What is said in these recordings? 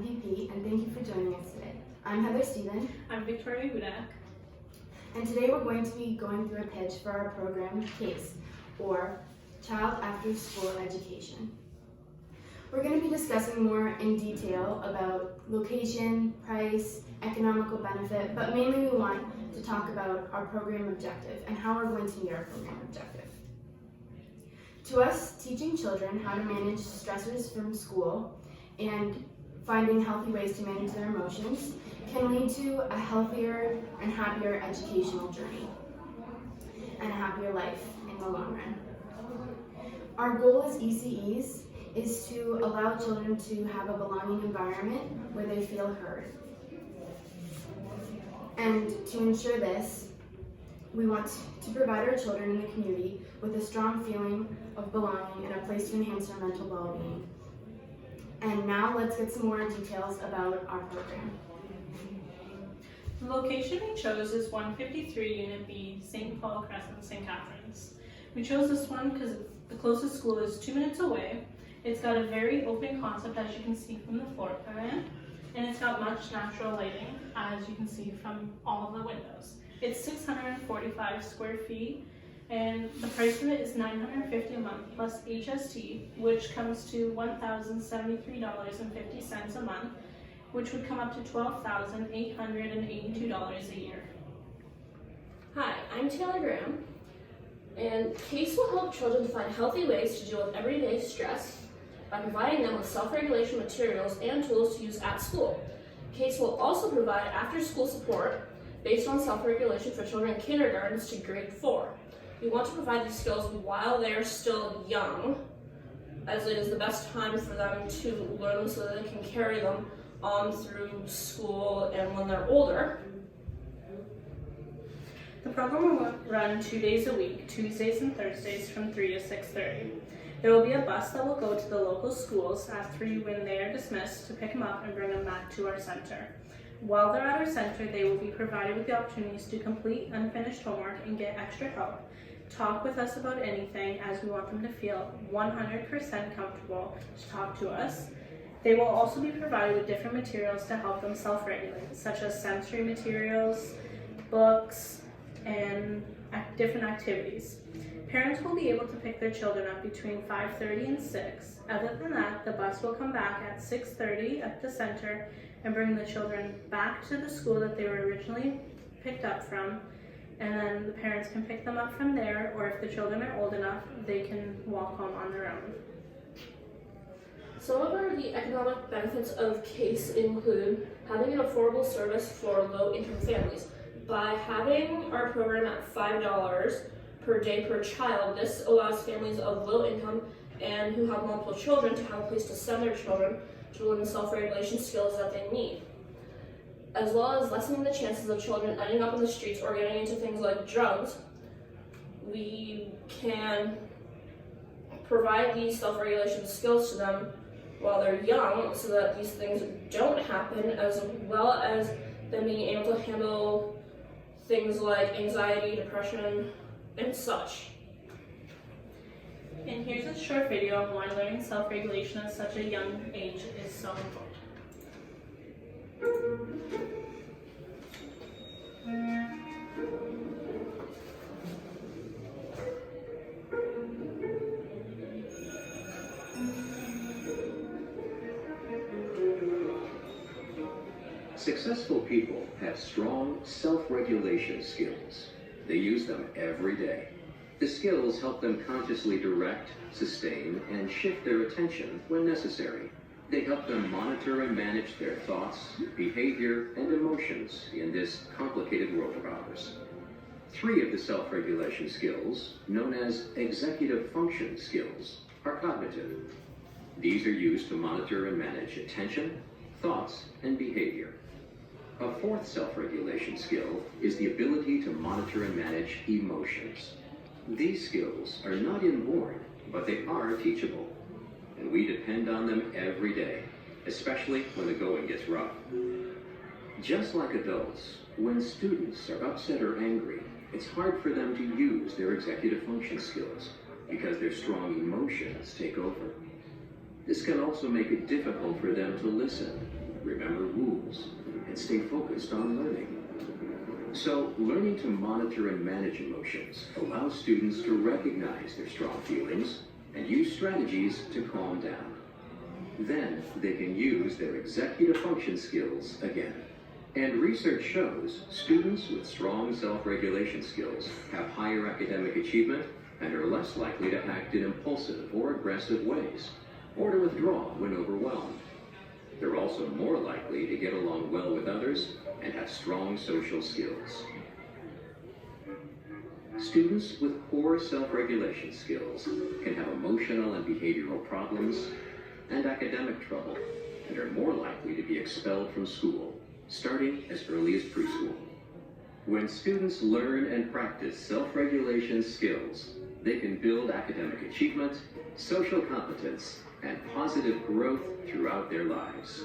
MPP, and thank you for joining us today. I'm Heather Stephen. I'm Victoria Hudak. And today we're going to be going through a pitch for our program, CASE, or Child After School Education. We're going to be discussing more in detail about location, price, economical benefit, but mainly we want to talk about our program objective and how we're going to meet our program objective. To us, teaching children how to manage stressors from school and finding healthy ways to manage their emotions can lead to a healthier and happier educational journey and a happier life in the long run. Our goal as ECEs is to allow children to have a belonging environment where they feel heard. And to ensure this, we want to provide our children in the community with a strong feeling of belonging and a place to enhance their mental well-being. And now let's get some more details about our program. The location we chose is 153 Unit B, St. Paul Crescent, St. Catharines. We chose this one because the closest school is 2 minutes away. It's got a very open concept, as you can see from the floor plan, and it's got much natural lighting, as you can see from all of the windows. It's 645 square feet, and the price of it is $950 a month plus HST, which comes to $1,073.50 a month, which would come up to $12,882 a year. Hi, I'm Taylor Graham, and CASE will help children find healthy ways to deal with everyday stress by providing them with self-regulation materials and tools to use at school. CASE will also provide after-school support based on self-regulation for children in kindergartens to grade 4. We want to provide these skills while they are still young, as it is the best time for them to learn them so that they can carry them on through school and when they're older. The program will run 2 days a week, Tuesdays and Thursdays from 3 to 6:30. There will be a bus that will go to the local schools after when they are dismissed to pick them up and bring them back to our center. While they're at our center, they will be provided with the opportunities to complete unfinished homework and get extra help. Talk with us about anything, as we want them to feel 100% comfortable to talk to us. They will also be provided with different materials to help them self-regulate, such as sensory materials, books, and different activities. Parents will be able to pick their children up between 5:30 and 6. Other than that, the bus will come back at 6:30 at the center and bring the children back to the school that they were originally picked up from, and then the parents can pick them up from there, or if the children are old enough, they can walk home on their own. Some of the economic benefits of CASE include having an affordable service for low-income families. By having our program at $5 per day per child, this allows families of low income and who have multiple children to have a place to send their children to learn the self-regulation skills that they need, as well as lessening the chances of children ending up in the streets or getting into things like drugs. We can provide these self-regulation skills to them while they're young so that these things don't happen, as well as them being able to handle things like anxiety, depression, and such. And here's a short video on why learning self-regulation at such a young age is so important. Successful people have strong self-regulation skills. They use them every day. The skills help them consciously direct, sustain, and shift their attention when necessary. They help them monitor and manage their thoughts, behavior, and emotions in this complicated world of ours. 3 of the self-regulation skills, known as executive function skills, are cognitive. These are used to monitor and manage attention, thoughts, and behavior. A 4th self-regulation skill is the ability to monitor and manage emotions. These skills are not inborn, but they are teachable, and we depend on them every day, especially when the going gets rough. Just like adults, when students are upset or angry, it's hard for them to use their executive function skills because their strong emotions take over. This can also make it difficult for them to listen, remember rules, and stay focused on learning. So, learning to monitor and manage emotions allows students to recognize their strong feelings and use strategies to calm down. Then, they can use their executive function skills again. And research shows students with strong self-regulation skills have higher academic achievement and are less likely to act in impulsive or aggressive ways, or to withdraw when overwhelmed. They're also more likely to get along well with others and have strong social skills. Students with poor self-regulation skills can have emotional and behavioral problems and academic trouble, and are more likely to be expelled from school, starting as early as preschool. When students learn and practice self-regulation skills, they can build academic achievement, social competence, and positive growth throughout their lives.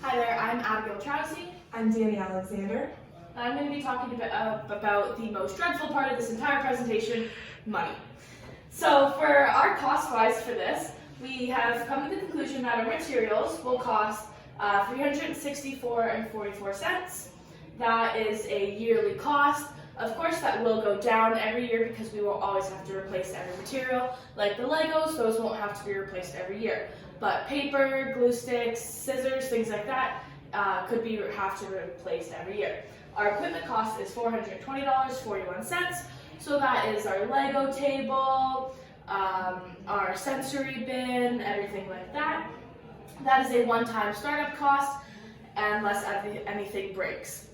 Hi there, I'm Abigail Trousey. I'm Danny Alexander. I'm going to be talking about the most dreadful part of this entire presentation, money. So for our cost-wise for this, we have come to the conclusion that our materials will cost $364.44. That is a yearly cost. Of course, that will go down every year because we will always have to replace every material. Like the Legos, those won't have to be replaced every year. But paper, glue sticks, scissors, things like that have to be replaced every year. Our equipment cost is $420.41. So that is our Lego table, our sensory bin, everything like that. That is a one-time startup cost unless anything breaks.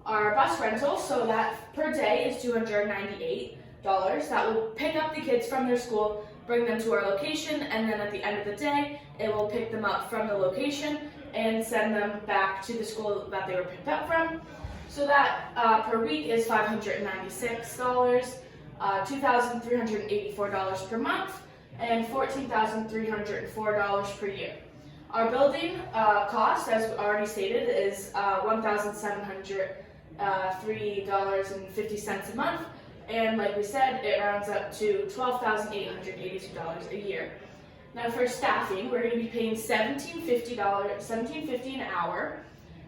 Our bus rental, so that per day is $298. That will pick up the kids from their school, bring them to our location, and then at the end of the day, it will pick them up from the location and send them back to the school that they were picked up from. So that per week is $596, $2,384 per month, and $14,304 per year. Our building cost, as already stated, is $1,703.50 a month, and like we said, it rounds up to $12,882 a year. Now for staffing, we're going to be paying $17.50 an hour,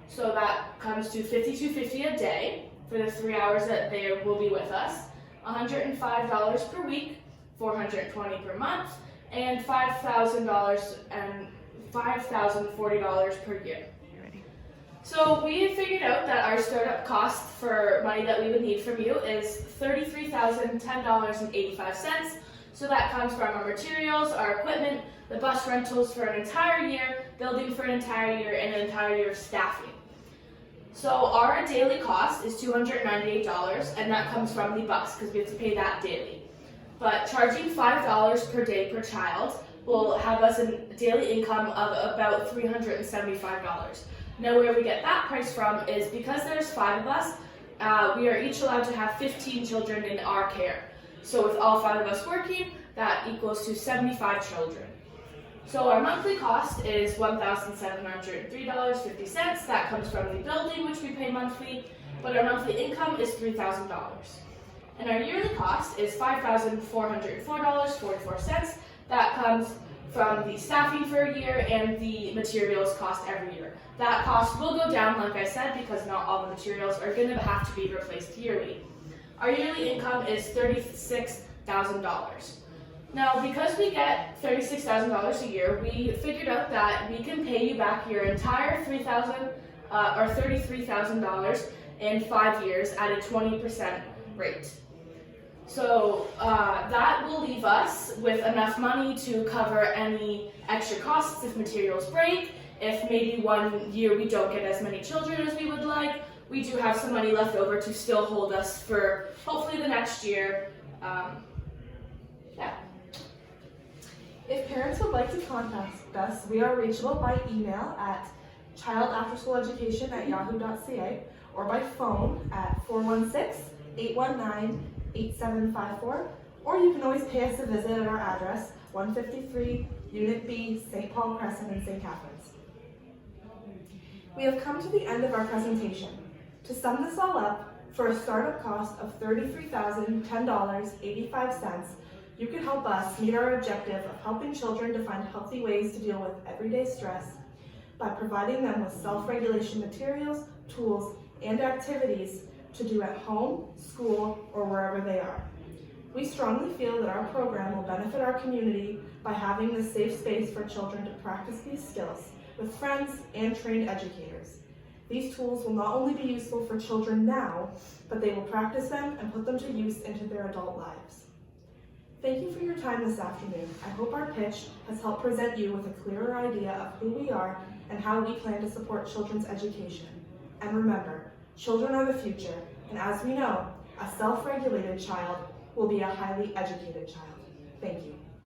so that comes to $52.50 a day for the 3 hours that they will be with us, $105 per week, $420 per month, and $5,040 per year. So we figured out that our startup cost for money that we would need from you is $33,010.85. So that comes from our materials, our equipment, the bus rentals for an entire year, building for an entire year, and an entire year of staffing. So our daily cost is $298, and that comes from the bus because we have to pay that daily. But charging $5 per day per child will have us a daily income of about $375. Now where we get that price from is because there's 5 of us, we are each allowed to have 15 children in our care. So with all 5 of us working, that equals to 75 children. So our monthly cost is $1,703.50. That comes from the building, which we pay monthly, but our monthly income is $3,000. And our yearly cost is $5,404.44. That comes from the staffing for a year and the materials cost every year. That cost will go down, like I said, because not all the materials are going to have to be replaced yearly. Our yearly income is $36,000. Now, because we get $36,000 a year, we figured out that we can pay you back your entire $33,000 in 5 years at a 20% rate. So that will leave us with enough money to cover any extra costs if materials break. If maybe one year we don't get as many children as we would like, we do have some money left over to still hold us for hopefully the next year. If parents would like to contact us, we are reachable by email at childafterschooleducation@yahoo.ca or by phone at 416-819-8754, or you can always pay us a visit at our address, 153 Unit B, St. Paul Crescent in St. Catharines. We have come to the end of our presentation. To sum this all up, for a startup cost of $33,010.85, You can help us meet our objective of helping children to find healthy ways to deal with everyday stress by providing them with self-regulation materials, tools, and activities to do at home, school, or wherever they are. We strongly feel that our program will benefit our community by having this safe space for children to practice these skills with friends and trained educators. These tools will not only be useful for children now, but they will practice them and put them to use into their adult lives. Thank you for your time this afternoon. I hope our pitch has helped present you with a clearer idea of who we are and how we plan to support children's education. And remember, children are the future, and as we know, a self-regulated child will be a highly educated child. Thank you.